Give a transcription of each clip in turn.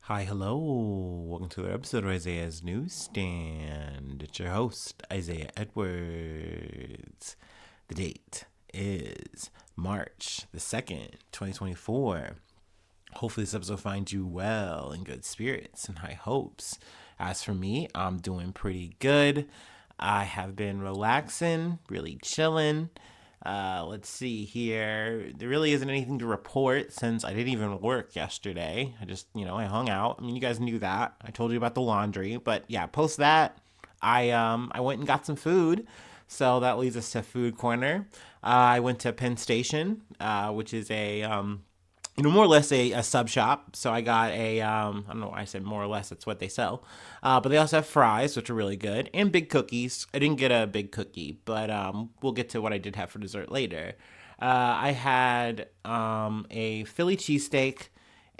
Hi, hello. Welcome to another episode of Isaiah's Newsstand. It's your host, Isaiah Edwards. The date is March the 2nd, 2024. Hopefully, this episode finds you well, in good spirits, and high hopes. As for me, I'm doing pretty good. I have been relaxing, really chilling. Let's see here. There really isn't anything to report since I didn't even work yesterday. I hung out. I mean, you guys knew that. I told you about the laundry, but yeah, post that, I went and got some food. So that leads us to food corner. I went to Penn Station, which is more or less a sub shop. So I got I don't know why I said more or less, that's what they sell. But they also have fries, which are really good, and big cookies. I didn't get a big cookie, but we'll get to what I did have for dessert later. I had a Philly cheesesteak,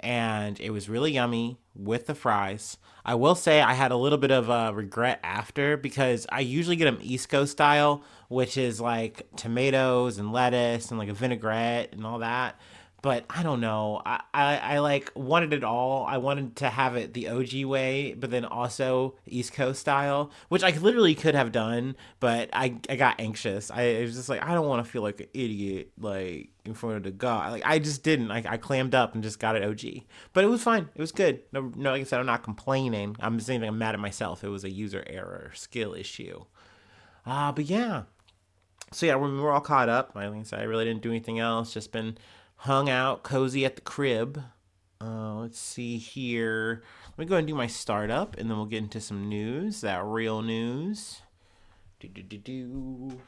and it was really yummy with the fries. I will say I had a little bit of a regret after because I usually get them East Coast style, which is like tomatoes and lettuce and like a vinaigrette and all that. But I don't know. I like wanted it all. I wanted to have it the OG way, but then also East Coast style, which I literally could have done, but I got anxious. I was just like, I don't want to feel like an idiot, like in front of the God. Like I just didn't. I clammed up and just got it OG. But it was fine. It was good. No, like I said, I'm not complaining. I'm just saying that I'm mad at myself. It was a user error, skill issue. But yeah, so yeah, we're all caught up. Like I said, I really didn't do anything else. Just been hung out, cozy at the crib. Let's see here. Let me go ahead and do my startup, and then we'll get into some news. That real news. Do do do do.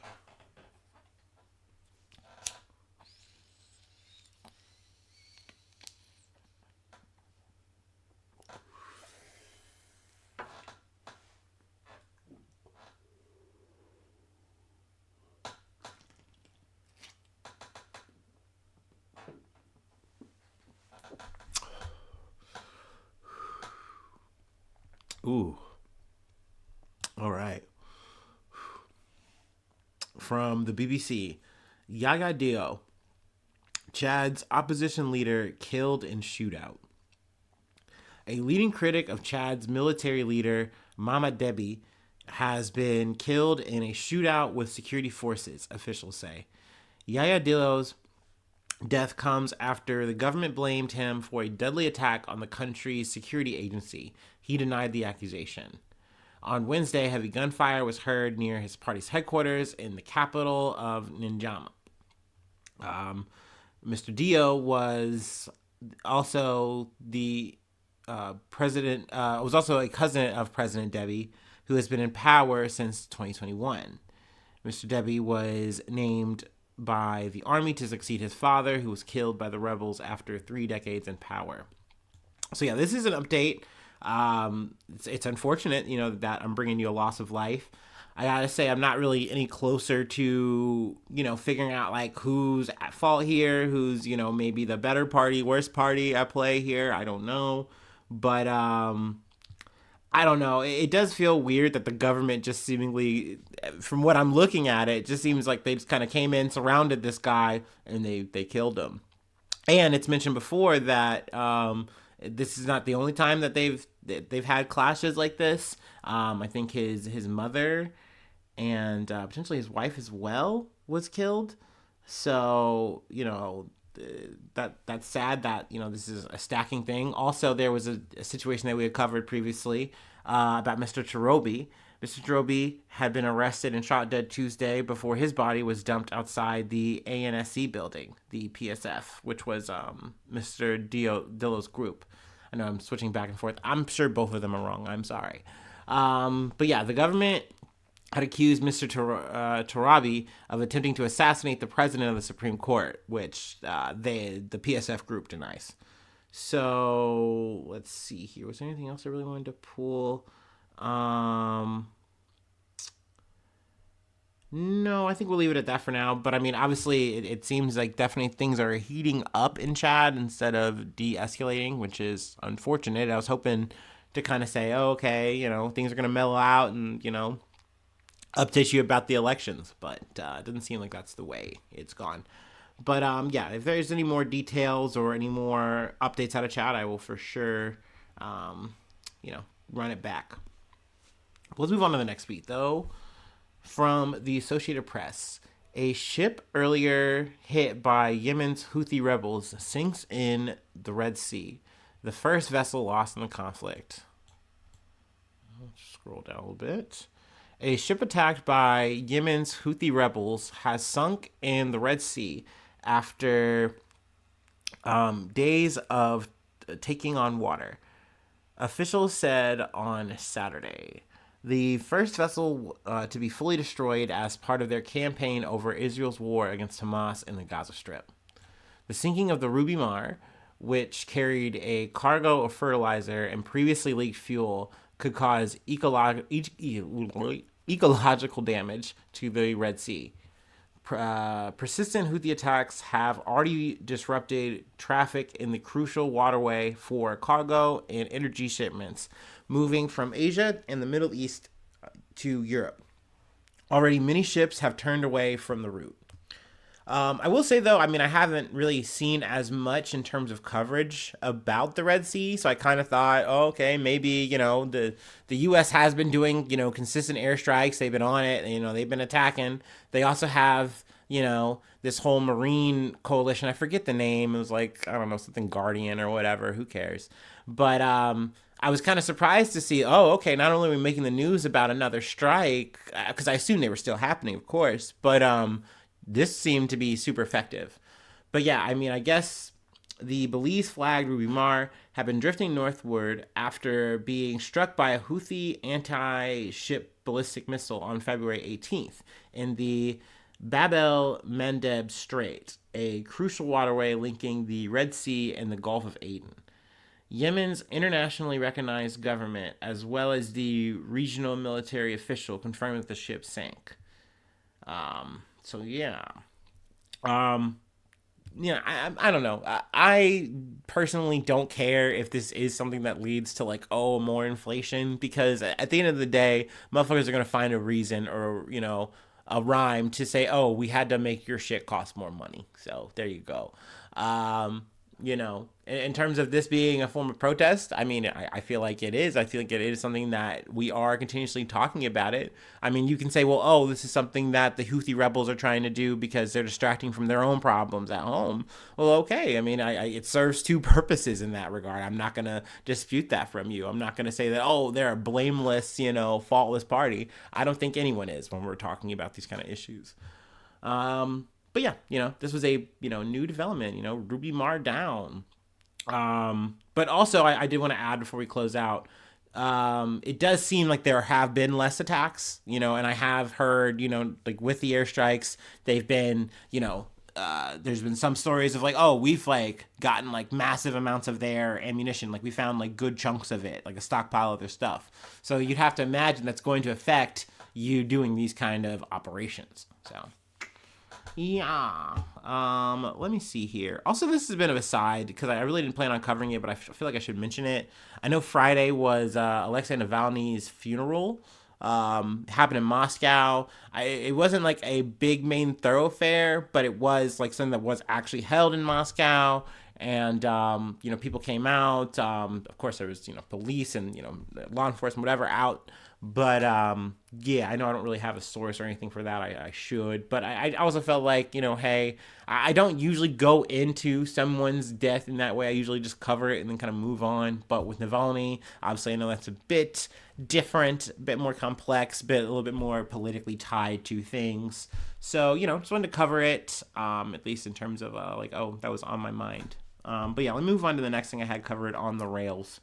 Ooh. All right. From the BBC, Yaya Dio, Chad's opposition leader, killed in shootout. A leading critic of Chad's military leader, Mama Debi, has been killed in a shootout with security forces, officials say. Yaya Dillo's death comes after the government blamed him for a deadly attack on the country's security agency. He denied the accusation. On Wednesday, heavy gunfire was heard near his party's headquarters in the capital of Ninjama. Mr. Dio was also the president, was also a cousin of President Deby, who has been in power since 2021. Mr. Deby was named by the army to succeed his father, who was killed by the rebels after 3 decades in power. So yeah, this is an update. It's unfortunate, that I'm bringing you a loss of life. I gotta say, I'm not really any closer to, figuring out like who's at fault here, who's, maybe the better party, worst party at play here. I don't know. But I don't know. It does feel weird that the government just seemingly, from what I'm looking at, it just seems like they just kind of came in, surrounded this guy, and they killed him. And it's mentioned before that this is not the only time that they've had clashes like this. I think his mother and potentially his wife as well was killed. So that's sad that this is a stacking thing. Also, there was a situation that we had covered previously about Mr. Tarobi. Mr. Tarobi had been arrested and shot dead Tuesday before his body was dumped outside the ANSC building, the PSF, which was Mr. Dillo's group. I know I'm switching back and forth. I'm sure both of them are wrong. I'm sorry. But yeah, the government had accused Mr. Tarabi of attempting to assassinate the president of the Supreme Court, which the PSF group denies. So let's see here. Was there anything else I really wanted to pull? No, I think we'll leave it at that for now. But I mean, obviously, it seems like definitely things are heating up in Chad instead of de escalating, which is unfortunate. I was hoping to kind of say, oh, okay, things are going to mellow out and, update you about the elections. But it doesn't seem like that's the way it's gone. But yeah, if there's any more details or any more updates out of Chad, I will for sure you know, run it back. Let's move on to the next beat, though. From the Associated Press, a ship earlier hit by Yemen's Houthi rebels sinks in the Red Sea, the first vessel lost in the conflict. Scroll down a little bit. A ship attacked by Yemen's Houthi rebels has sunk in the Red Sea after days of taking on water. Officials said on Saturday. The first vessel to be fully destroyed as part of their campaign over Israel's war against Hamas in the Gaza Strip. The sinking of the Rubymar, which carried a cargo of fertilizer and previously leaked fuel, could cause ecological damage to the Red Sea. Persistent Houthi attacks have already disrupted traffic in the crucial waterway for cargo and energy shipments moving from Asia and the Middle East to Europe. Already, many ships have turned away from the route. I will say, though, I mean, I haven't really seen as much in terms of coverage about the Red Sea, so I kind of thought, oh, okay, maybe, you know, the U.S. has been doing, you know, consistent airstrikes. They've been on it, you know, they've been attacking. They also have, you know, this whole marine coalition. I forget the name. It was like, I don't know, something Guardian or whatever. Who cares? But I was kind of surprised to see, oh, okay, not only are we making the news about another strike, because I assumed they were still happening, of course, but this seemed to be super effective. But yeah, I mean, I guess the Belize flagged Rubymar had been drifting northward after being struck by a Houthi anti-ship ballistic missile on February 18th in the Bab el Mandeb Strait, a crucial waterway linking the Red Sea and the Gulf of Aden. Yemen's internationally recognized government, as well as the regional military official, confirmed that the ship sank. So yeah, I don't know. I personally don't care if this is something that leads to like, oh, more inflation, because at the end of the day, motherfuckers are gonna find a reason or, you know, a rhyme to say, oh, we had to make your shit cost more money. So there you go. You know, in terms of this being a form of protest, I mean, I feel like it is. I feel like it is something that we are continuously talking about it. I mean, you can say, well, oh, this is something that the Houthi rebels are trying to do because they're distracting from their own problems at home. Well, okay. I mean, it serves two purposes in that regard. I'm not going to dispute that from you. I'm not going to say that, oh, they're a blameless, you know, faultless party. I don't think anyone is when we're talking about these kind of issues. But yeah, you know, this was a, you know, new development, you know, Rubymar down. But also I did want to add before we close out, it does seem like there have been less attacks, you know, and I have heard, you know, like with the airstrikes, they've been, you know, there's been some stories of like, oh, we've like gotten like massive amounts of their ammunition. Like we found like good chunks of it, like a stockpile of their stuff. So you'd have to imagine that's going to affect you doing these kind of operations. So yeah. Let me see here. Also, this has been a side because I really didn't plan on covering it, but I feel like I should mention it. I know Friday was Alexei Navalny's funeral. Happened in Moscow. It wasn't like a big main thoroughfare, but it was like something that was actually held in Moscow. And, you know, people came out. Of course, there was, you know, police and, you know, law enforcement, whatever, out. But yeah, I know I don't really have a source or anything for that. I should. But I also felt like, you know, hey, I don't usually go into someone's death in that way. I usually just cover it and then kind of move on. But with Navalny, obviously I know that's a bit different, a bit more complex, a little bit more politically tied to things. So, you know, just wanted to cover it, at least in terms of like, oh, that was on my mind. But yeah, let me move on to the next thing I had covered on the rails.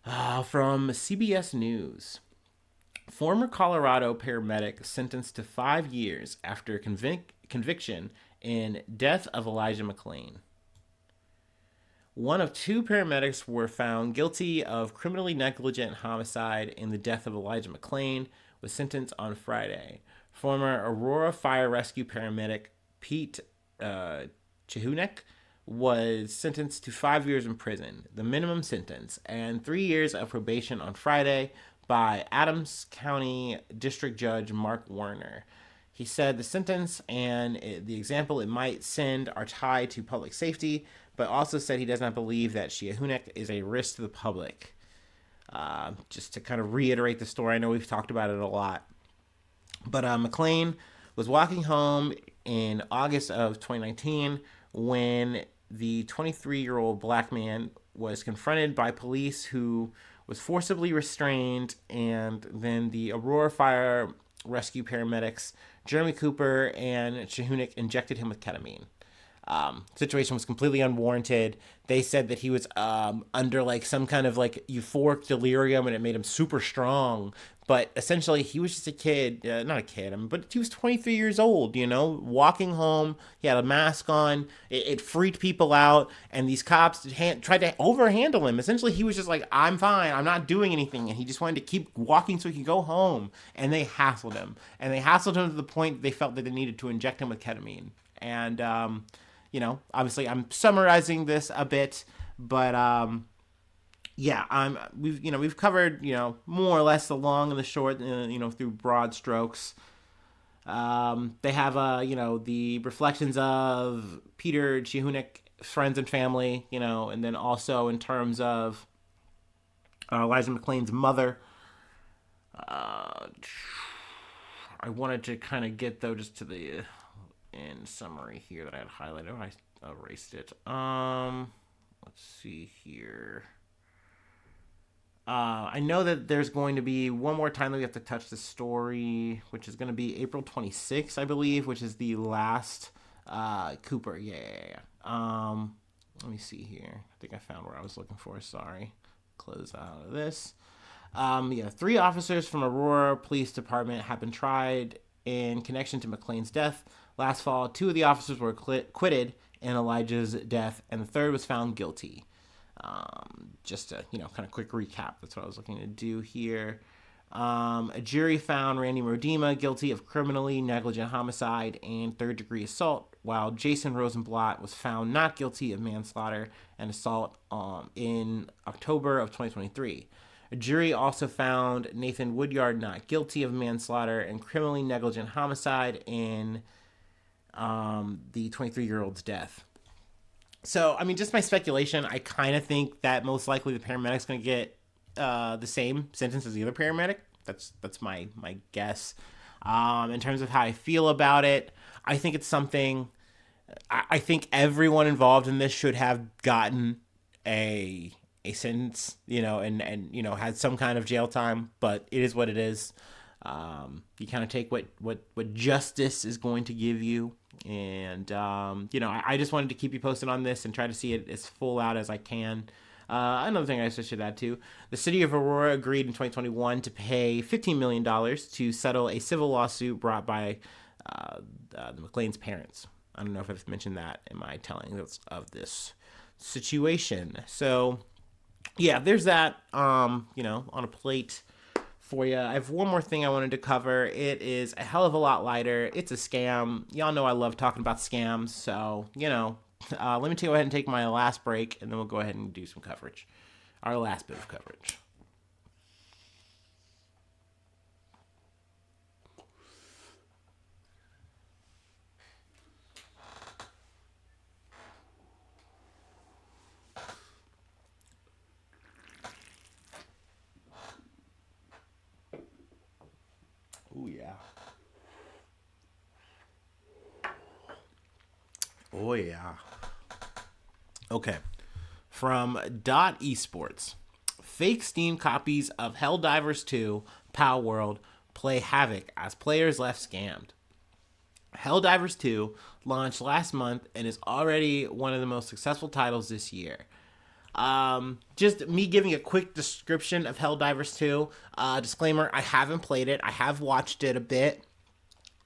From CBS News. Former Colorado paramedic sentenced to 5 years after conviction in death of Elijah McClain. One of two paramedics were found guilty of criminally negligent homicide in the death of Elijah McClain, was sentenced on Friday. Former Aurora Fire Rescue paramedic Pete Chehunek was sentenced to 5 years in prison, the minimum sentence, and 3 years of probation on Friday by Adams County District Judge Mark Warner. He said the sentence and the example it might send are tied to public safety, but also said he does not believe that Chihunek is a risk to the public. Just to kind of reiterate the story, I know we've talked about it a lot. But McLean was walking home in August of 2019 when the 23-year-old black man was confronted by police who was forcibly restrained, and then the Aurora Fire Rescue paramedics, Jeremy Cooper and Chihunek, injected him with ketamine. Situation was completely unwarranted. They said that he was under like some kind of like euphoric delirium and it made him super strong. But essentially, he was just a kid, not a kid, but he was 23 years old, walking home. He had a mask on. It freaked people out. And these cops tried to overhandle him. Essentially, he was just like, I'm fine. I'm not doing anything. And he just wanted to keep walking so he could go home. And they hassled him. And they hassled him to the point they felt that they needed to inject him with ketamine. And, obviously I'm summarizing this a bit, but we've covered more or less the long and the short, through broad strokes. They have the reflections of Peter Chihunek, friends and family, and then also in terms of Elijah McClain's mother. I wanted to kind of get though just to the in summary here that I had highlighted. Oh, I erased it. Let's see here. I know that there's going to be one more time that we have to touch the story, which is going to be April 26th, I believe, which is the last Cooper. Yeah. Let me see here. I think I found where I was looking for. Sorry. Close out of this. 3 officers from Aurora Police Department have been tried in connection to McClain's death. Last fall, 2 of the officers were acquitted in Elijah's death, and the 3rd was found guilty. Just a kind of quick recap. That's what I was looking to do here. A jury found Randy Rodima guilty of criminally negligent homicide and 3rd-degree assault, while Jason Rosenblatt was found not guilty of manslaughter and assault in October of 2023. A jury also found Nathan Woodyard not guilty of manslaughter and criminally negligent homicide in the 23-year-old's death. So, just my speculation, I kind of think that most likely the paramedic's going to get the same sentence as the other paramedic. That's my guess. In terms of how I feel about it, I think it's something... I think everyone involved in this should have gotten a sentence, and had some kind of jail time, but it is what it is. You kind of take what justice is going to give you. And, I just wanted to keep you posted on this and try to see it as full out as I can. Another thing I should add too, the city of Aurora agreed in 2021 to pay $15 million to settle a civil lawsuit brought by the McLean's parents. I don't know if I've mentioned that in my telling of this situation. So, yeah, there's that, on a plate for you. I have one more thing I wanted to cover. It is a hell of a lot lighter. It's a scam. Y'all know I love talking about scams. So, let me go ahead and take my last break, and then we'll go ahead and do some coverage. Our last bit of coverage. Oh, yeah. Oh, yeah. Okay. From Dot Esports. Fake Steam copies of Helldivers 2 Pow World play havoc as players left scammed. Helldivers 2 launched last month and is already one of the most successful titles this year. Just me giving a quick description of Helldivers 2. Disclaimer, I haven't played it. I have watched it a bit.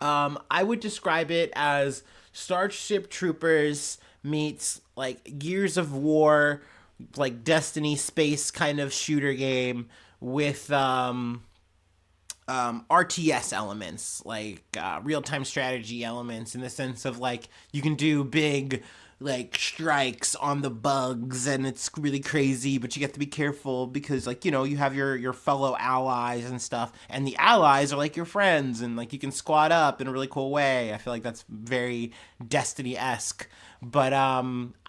I would describe it as Starship Troopers meets like Gears of War, like Destiny space kind of shooter game with RTS elements, like real-time strategy elements, in the sense of like you can do big like strikes on the bugs, and it's really crazy, but you have to be careful because, like, you know, you have your fellow allies and stuff, and the allies are like your friends, and like you can squad up in a really cool way. I feel like that's very Destiny-esque. But I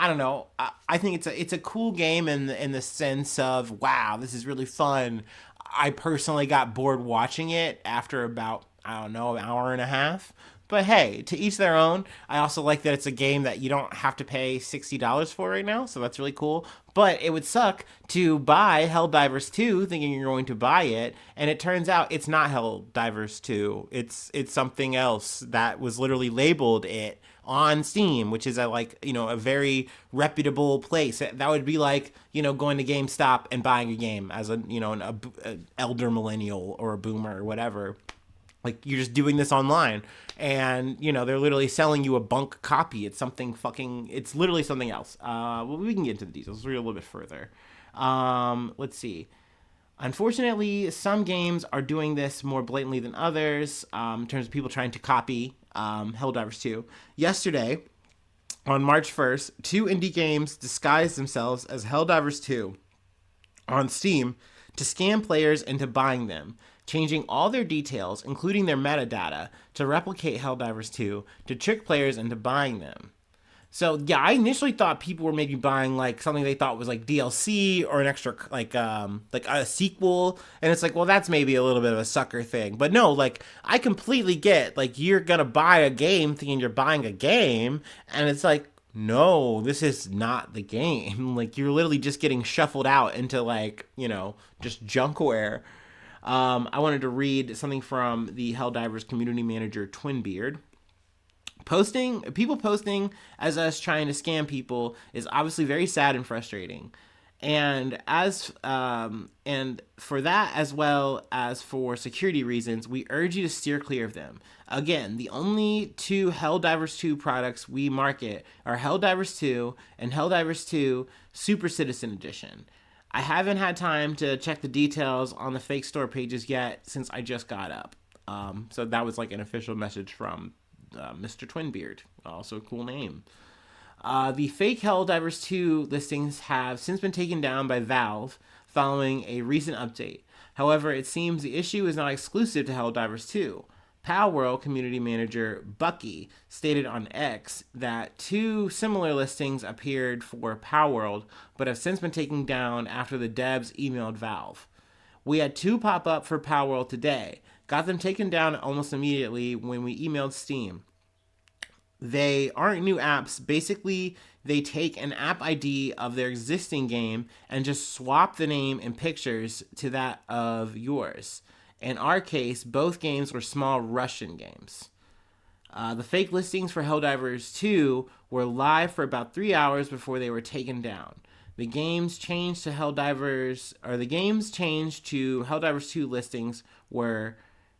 don't know. I think it's a cool game in the sense of, wow, this is really fun. I personally got bored watching it after about, I don't know, an hour and a half. But hey, to each their own. I also like that it's a game that you don't have to pay $60 for right now, so that's really cool. But it would suck to buy Helldivers 2 thinking you're going to buy it, and it turns out it's not Helldivers 2. It's something else that was literally labeled it on Steam, which is a, like, you know, a very reputable place. That would be like, you know, going to GameStop and buying a game as a, you know, a elder millennial or a boomer or whatever. Like, you're just doing this online, and you know they're literally selling you a bunk copy. It's something fucking. It's literally something else. Well, we can get into the details. Let's read a little bit further. Let's see. Unfortunately, some games are doing this more blatantly than others, in terms of people trying to copy Helldivers 2. Yesterday, on March 1st, two indie games disguised themselves as Helldivers 2 on Steam to scam players into buying them, changing all their details, including their metadata, to replicate Helldivers 2 to trick players into buying them. So yeah, I initially thought people were maybe buying like something they thought was like DLC or an extra like a sequel, and it's like, well, that's maybe a little bit of a sucker thing. But no, like I completely get, like, you're gonna buy a game thinking you're buying a game, and it's like, no, this is not the game. Like, you're literally just getting shuffled out into, like, you know, just junkware. I wanted to read something from the Helldivers community manager, Twinbeard. People posting as us trying to scam people is obviously very sad and frustrating. And for that, as well as for security reasons, we urge you to steer clear of them. Again, the only two Helldivers 2 products we market are Helldivers 2 and Helldivers 2 Super Citizen Edition. I haven't had time to check the details on the fake store pages yet since I just got up. So that was like an official message from Mr. Twinbeard. Also a cool name. The fake Helldivers 2 listings have since been taken down by Valve following a recent update. However, it seems the issue is not exclusive to Helldivers 2. Palworld community manager Bucky stated on X that two similar listings appeared for Palworld, but have since been taken down after the devs emailed Valve. We had two pop up for Palworld today. Got them taken down almost immediately when we emailed Steam. They aren't new apps. Basically, they take an app ID of their existing game and just swap the name and pictures to that of yours. In our case, both games were small Russian games. The fake listings for Helldivers 2 were live for about 3 hours before they were taken down. The games changed to Helldivers 2 listings were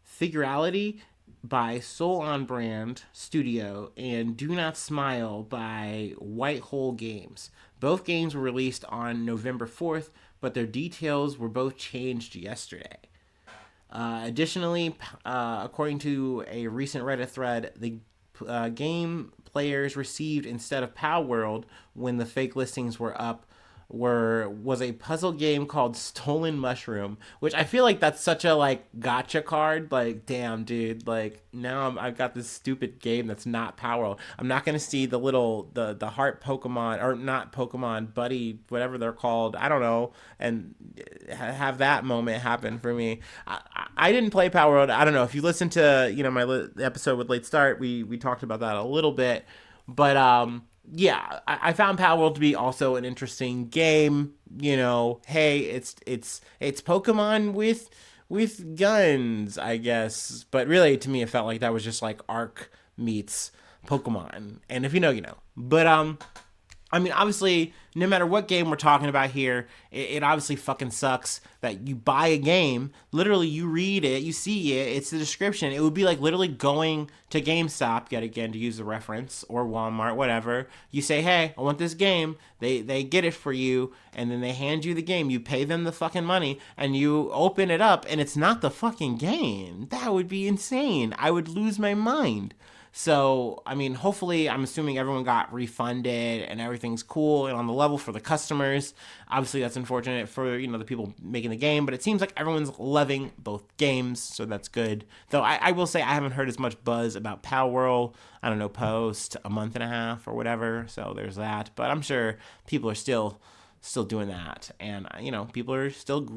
Figurality by Soul on Brand Studio and Do Not Smile by White Hole Games. Both games were released on November 4th, but their details were both changed yesterday. Additionally, according to a recent Reddit thread, the game players received instead of Palworld when the fake listings were up was a puzzle game called Stolen Mushroom, which I feel like that's such a like gotcha card. Like, damn, dude, like now I've got this stupid game that's not Power. I'm not gonna see the little the heart Pokemon, or not Pokemon buddy, whatever they're called, I don't know, and have that moment happen for me. I didn't play Power World. I don't know if you listen to, you know, my episode with Late Start, we talked about that a little bit, but yeah, I found Palworld to be also an interesting game. You know, hey, it's Pokemon with guns, I guess. But really, to me, it felt like that was just like Ark meets Pokemon. And if you know, you know. But I mean, obviously, no matter what game we're talking about here, it obviously fucking sucks that you buy a game, literally you read it, you see it, it's the description. It would be like literally going to GameStop, yet again, to use the reference, or Walmart, whatever. You say, hey, I want this game. They get it for you, and then they hand you the game. You pay them the fucking money, and you open it up, and it's not the fucking game. That would be insane. I would lose my mind. So, I mean, hopefully, I'm assuming everyone got refunded and everything's cool and on the level for the customers. Obviously, that's unfortunate for, the people making the game, but it seems like everyone's loving both games, so that's good. Though I will say I haven't heard as much buzz about Pal World, I don't know, post a month and a half or whatever, so there's that. But I'm sure people are still doing that. And, people are still,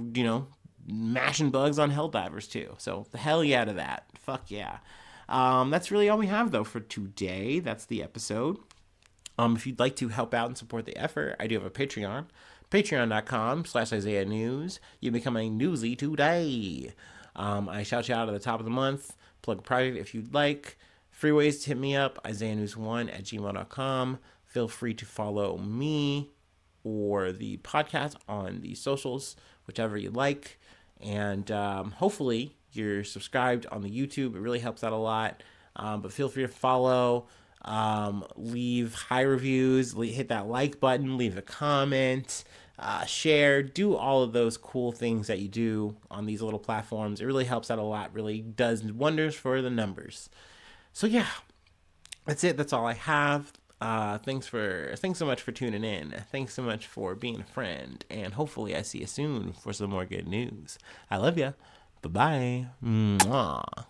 mashing bugs on Helldivers too. So the hell yeah to that. Fuck yeah. That's really all we have though for today. That's the episode. If you'd like to help out and support the effort, I do have a Patreon. Patreon.com/Isaiah News. You become a newsy today. I shout you out at the top of the month. Plug private if you'd like. Free ways to hit me up, IsaiahNews1@gmail.com. Feel free to follow me or the podcast on the socials, whichever you like. And hopefully you're subscribed on the YouTube. It really helps out a lot. But feel free to follow, leave high reviews, hit that like button, leave a comment, share, do all of those cool things that you do on these little platforms. It really helps out a lot, really does wonders for the numbers. So yeah, that's it. That's all I have. Thanks so much for tuning in. Thanks so much for being a friend. And hopefully I see you soon for some more good news. I love ya. Bye-bye. Mwah.